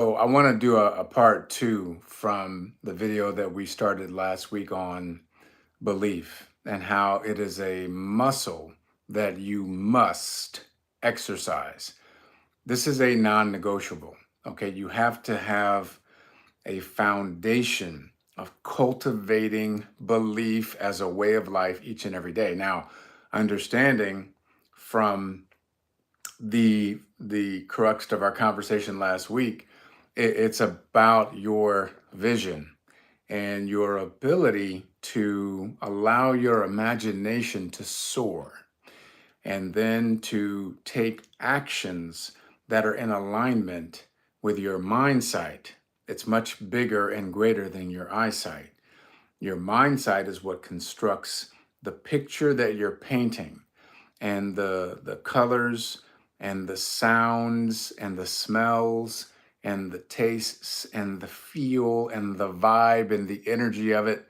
So I want to do a part two from the video that we started last week on belief and how it is a muscle that you must exercise. This is a non-negotiable. Okay, you have to have a foundation of cultivating belief as a way of life each and every day. Now, understanding from the crux of our conversation last week, it's about your vision and your ability to allow your imagination to soar and then to take actions that are in alignment with your mind sight. It's much bigger and greater than your eyesight. Your mind sight is what constructs the picture that you're painting, and the colors and the sounds and the smells and the tastes and the feel and the vibe and the energy of it.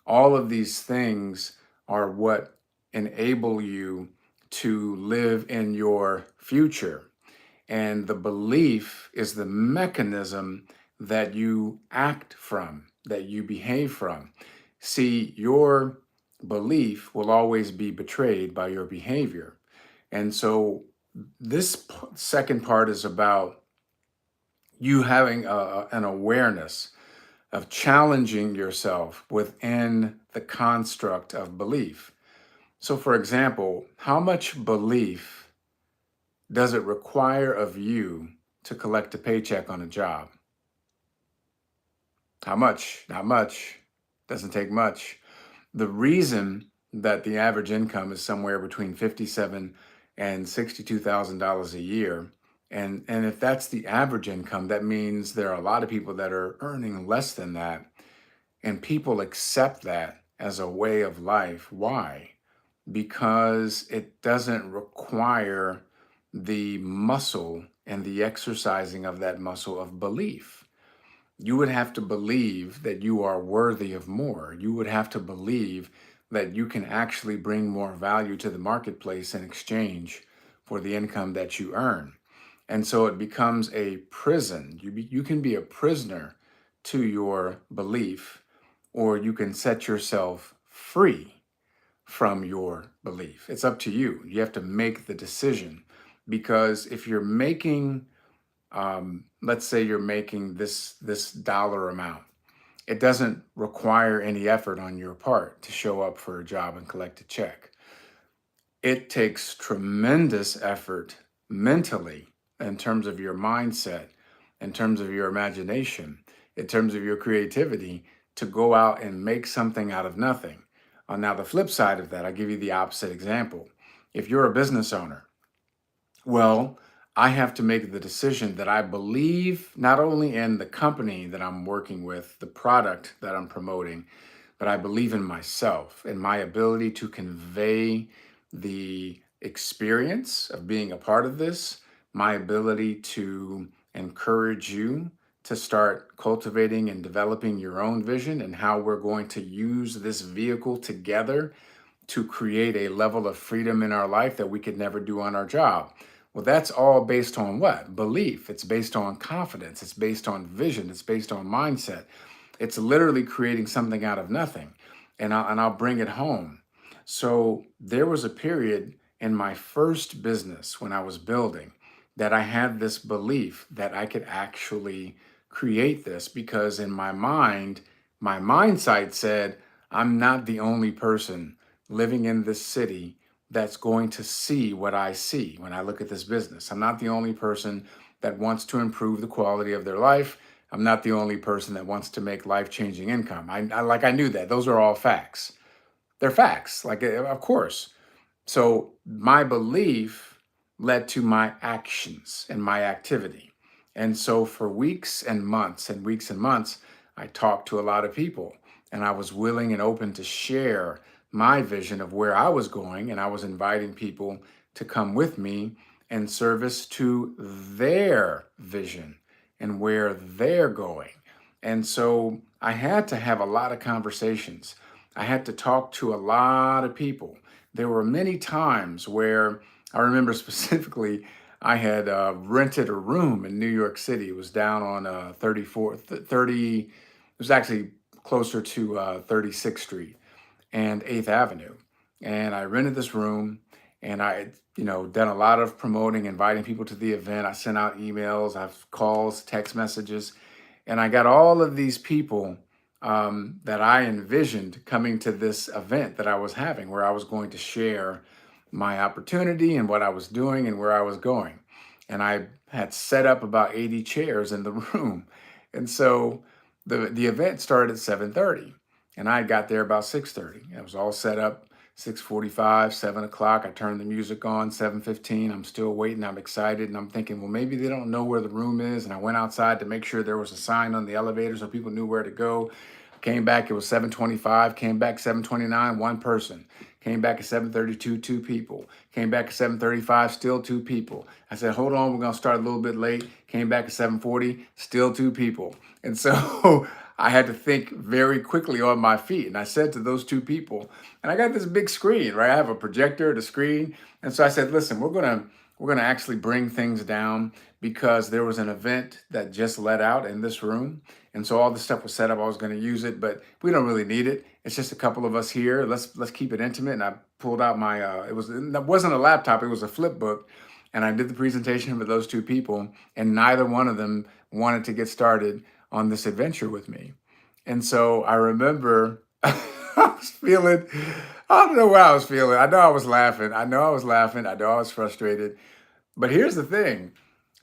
All of these things are what enable you to live in your future. And the belief is the mechanism that you act from, that you behave from. See, your belief will always be betrayed by your behavior. And so second part is about you having an awareness of challenging yourself within the construct of belief. So, for example, how much belief does it require of you to collect a paycheck on a job? How much? Not much. Doesn't take much. The reason that the average income is somewhere between 57 and $62,000 a year, and if that's the average income, that means there are a lot of people that are earning less than that, and people accept that as a way of life. Why? Because it doesn't require the muscle and the exercising of that muscle of belief. You would have to believe that you are worthy of more. You would have to believe that you can actually bring more value to the marketplace in exchange for the income that you earn. And so it becomes a prison. You can be a prisoner to your belief, or you can set yourself free from your belief. It's up to you. You have to make the decision, because if you're making, let's say you're making this dollar amount, it doesn't require any effort on your part to show up for a job and collect a check. It takes tremendous effort mentally, in terms of your mindset, in terms of your imagination, in terms of your creativity, to go out and make something out of nothing. Now, the flip side of that, I'll give you the opposite example. If you're a business owner, well, I have to make the decision that I believe not only in the company that I'm working with, the product that I'm promoting, but I believe in myself and my ability to convey the experience of being a part of this, my ability to encourage you to start cultivating and developing your own vision and how we're going to use this vehicle together to create a level of freedom in our life that we could never do on our job. Well, that's all based on what? Belief. It's based on confidence. It's based on vision. It's based on mindset. It's literally creating something out of nothing. And I'll bring it home. So there was a period in my first business when I was building that I had this belief that I could actually create this, because in my mind, my mindset said, I'm not the only person living in this city that's going to see what I see when I look at this business. I'm not the only person that wants to improve the quality of their life. I'm not the only person that wants to make life-changing income. I knew that. Those are all facts. They're facts, of course. So my belief led to my actions and my activity. And so for weeks and months and weeks and months, I talked to a lot of people, and I was willing and open to share my vision of where I was going. And I was inviting people to come with me in service to their vision and where they're going. And so I had to have a lot of conversations. I had to talk to a lot of people. There were many times where I remember specifically, I had rented a room in New York City. It was down on 30, it was actually closer to 36th Street and 8th Avenue. And I rented this room and I had, done a lot of promoting, inviting people to the event. I sent out emails, I've calls, text messages, and I got all of these people that I envisioned coming to this event that I was having, where I was going to share my opportunity and what I was doing and where I was going. And I had set up about 80 chairs in the room. And so the event started at 7:30 and I got there about 6:30. It was all set up, 6:45, 7 o'clock. I turned the music on, 7:15. I'm still waiting. I'm excited. And I'm thinking, well, maybe they don't know where the room is. And I went outside to make sure there was a sign on the elevator so people knew where to go. Came back, it was 7:25. Came back 7:29, one person. Came back at 7:32, two people. Came back at 7:35, still two people. I said, hold on, we're gonna start a little bit late. Came back at 7:40, still two people. And so I had to think very quickly on my feet. And I said to those two people, and I got this big screen, right? I have a projector, the screen. And so I said, listen, we're gonna actually bring things down because there was an event that just let out in this room. And so all the stuff was set up. I was going to use it, but we don't really need it. It's just a couple of us here. Let's keep it intimate. And I pulled out my it wasn't a laptop, it was a flip book. And I did the presentation for those two people, and neither one of them wanted to get started on this adventure with me. And so I remember I was feeling, I don't know what I was feeling. I know I was laughing. I know I was laughing. I know I was frustrated. But here's the thing.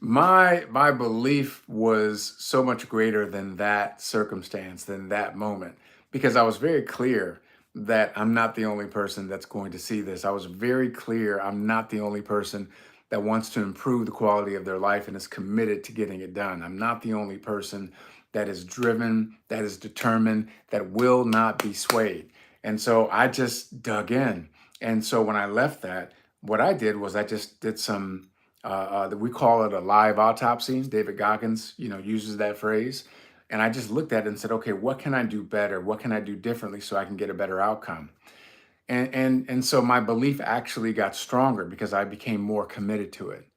My belief was so much greater than that circumstance, than that moment, because I was very clear that I'm not the only person that's going to see this. I was very clear I'm not the only person that wants to improve the quality of their life and is committed to getting it done. I'm not the only person that is driven, that is determined, that will not be swayed. And so I just dug in. And so when I left that, what I did was I just did some we call it a live autopsy. David Goggins, uses that phrase. And I just looked at it and said, okay, what can I do better? What can I do differently so I can get a better outcome? And so my belief actually got stronger because I became more committed to it.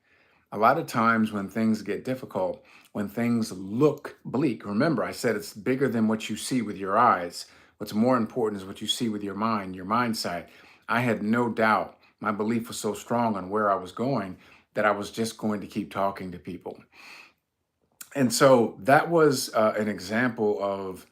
A lot of times when things get difficult, when things look bleak, remember I said it's bigger than what you see with your eyes. What's more important is what you see with your mind, your mindset. I had no doubt. My belief was so strong on where I was going that I was just going to keep talking to people. And so that was an example of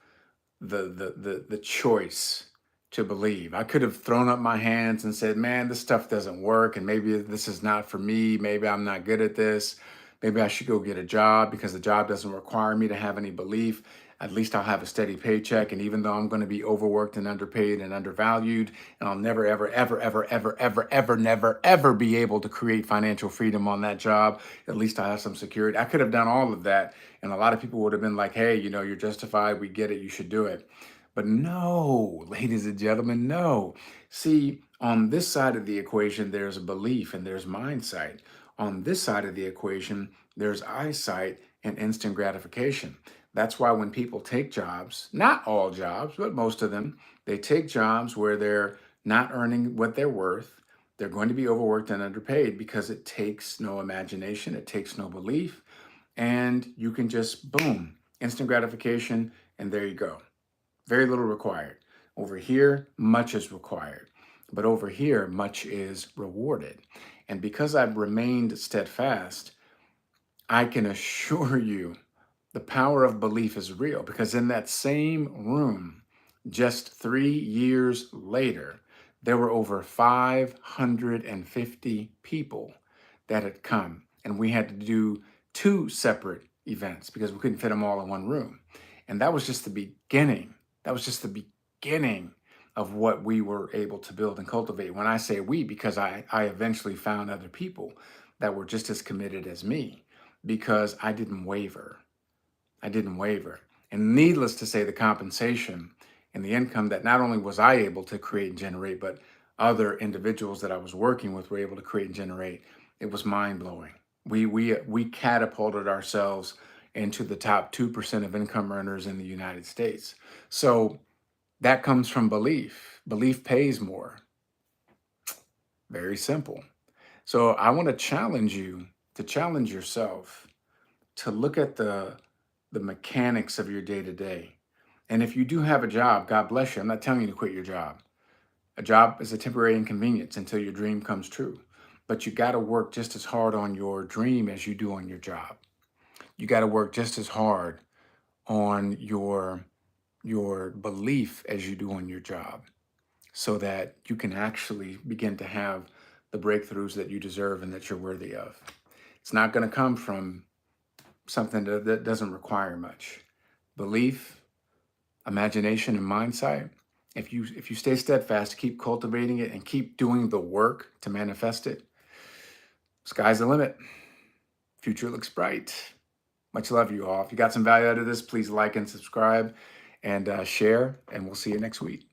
the choice to believe. I could have thrown up my hands and said, "Man, this stuff doesn't work, and maybe this is not for me. Maybe I'm not good at this. Maybe I should go get a job because the job doesn't require me to have any belief. At least I'll have a steady paycheck. And even though I'm going to be overworked and underpaid and undervalued, and I'll never, ever, ever, ever, ever, ever, ever, never, ever be able to create financial freedom on that job, at least I have some security." I could have done all of that. And a lot of people would have been like, "Hey, you're justified. We get it. You should do it." But no, ladies and gentlemen, no. See, on this side of the equation, there's belief and there's mindset. On this side of the equation, there's eyesight and instant gratification. That's why when people take jobs, not all jobs, but most of them, they take jobs where they're not earning what they're worth. They're going to be overworked and underpaid because it takes no imagination, it takes no belief, and you can just boom, instant gratification, and there you go. Very little required. Over here, much is required. But over here, much is rewarded. And because I've remained steadfast, I can assure you the power of belief is real because in that same room, just 3 years later, there were over 550 people that had come. And we had to do two separate events because we couldn't fit them all in one room. And that was just the beginning. That was just the beginning of what we were able to build and cultivate. When I say we, because I eventually found other people that were just as committed as me because I didn't waver. I didn't waver. And needless to say, the compensation and the income that not only was I able to create and generate, but other individuals that I was working with were able to create and generate, it was mind blowing. We catapulted ourselves into the top 2% of income earners in the United States. So that comes from belief. Belief pays more. Very simple. So I want to challenge you to challenge yourself to look at the mechanics of your day to day. And if you do have a job, God bless you. I'm not telling you to quit your job. A job is a temporary inconvenience until your dream comes true. But you got to work just as hard on your dream as you do on your job. You got to work just as hard on your belief as you do on your job so that you can actually begin to have the breakthroughs that you deserve and that you're worthy of. It's not going to come from something that doesn't require much. Belief, imagination, and mindset. If you stay steadfast, keep cultivating it and keep doing the work to manifest it, sky's the limit. Future looks bright. Much love, you all. If you got some value out of this, please like and subscribe and share, and we'll see you next week.